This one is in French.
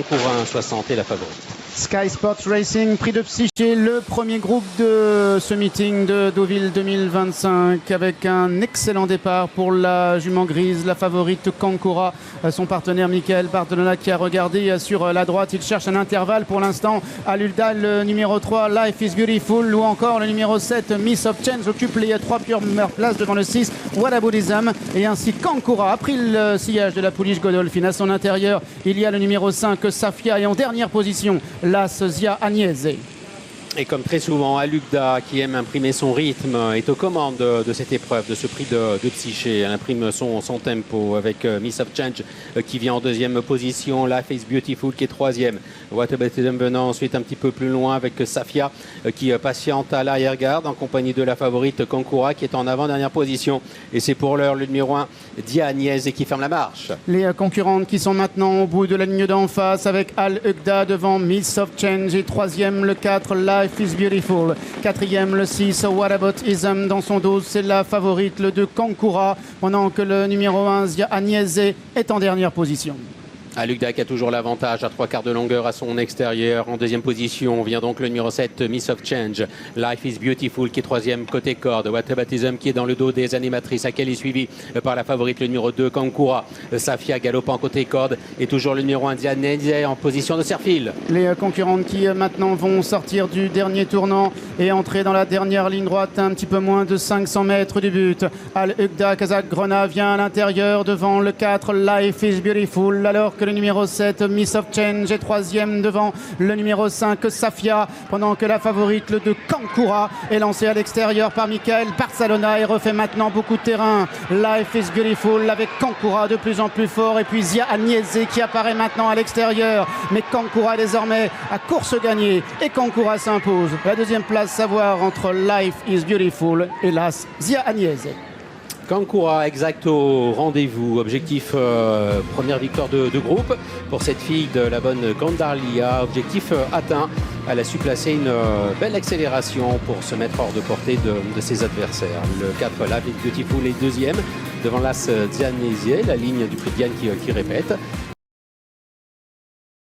Concours 1,60 est la favorite. Sky Sports Racing, prix de Psyché, le premier groupe de ce meeting de Deauville 2025 avec un excellent départ pour la jument grise, la favorite Kankura, son partenaire Michael Bartolona qui a regardé sur la droite. Il cherche un intervalle pour l'instant. À l'Ulda, le numéro 3, Life is Beautiful, ou encore le numéro 7, Miss of Change, occupe les 3 premières places devant le 6, What a Buddhism. Et ainsi Kankura a pris le sillage de la pouliche Godolphin. À son intérieur, il y a le numéro 5, Safia, et en dernière position, l'As Zia Agnese. Et comme très souvent, Alugda, qui aime imprimer son rythme, est aux commandes de cette épreuve, de ce prix de Psyché. Elle imprime son tempo avec Miss of Change qui vient en deuxième position, Life is Beautiful qui est troisième. What a Baptism venant ensuite un petit peu plus loin avec Safia qui patiente à l'arrière-garde en compagnie de la favorite Kankura qui est en avant-dernière position. Et c'est pour l'heure le numéro 1, Dia Agnese, qui ferme la marche. Les concurrentes qui sont maintenant au bout de la ligne d'en face avec Al Ugda devant Miss of Change et troisième le 4, Life is Beautiful. Quatrième le 6, What About Ism. Dans son dos, c'est la favorite, le 2 Kankura, pendant que le numéro 1, Zia Agnese, est en dernière position. Alugda qui a toujours l'avantage à 3/4 de longueur à son extérieur. En deuxième position vient donc le numéro 7, Miss of Change. Life is Beautiful qui est troisième côté corde. What a Baptism qui est dans le dos des animatrices, à laquelle est suivi par la favorite, le numéro 2, Kankura. Safia galopant côté corde et toujours le numéro 1, Dia Agnese en position de serre-file. Les concurrentes qui maintenant vont sortir du dernier tournant et entrer dans la dernière ligne droite, un petit peu moins de 500 mètres du but. Al Ugda Kazakh Grona vient à l'intérieur devant le 4, Life is Beautiful, alors que le numéro 7, Miss of Change, est troisième devant le numéro 5, Safia, pendant que la favorite, le 2 Kankura, est lancée à l'extérieur par Michael Barcelona et refait maintenant beaucoup de terrain. Life is Beautiful avec Kankura de plus en plus fort et puis Zia Agnese qui apparaît maintenant à l'extérieur. Mais Kankura désormais à course gagnée et Kankura s'impose. La deuxième place, savoir entre Life is Beautiful et l'As Zia Agnese. Kankura exact au rendez-vous. Objectif première victoire de groupe pour cette fille de la bonne Gandarlia. Objectif atteint. Elle a su placer une belle accélération pour se mettre hors de portée de ses adversaires. Le 4, Life is Beautiful, est deuxième devant l'As Zia Agnese, la ligne du prix de Diane qui répète.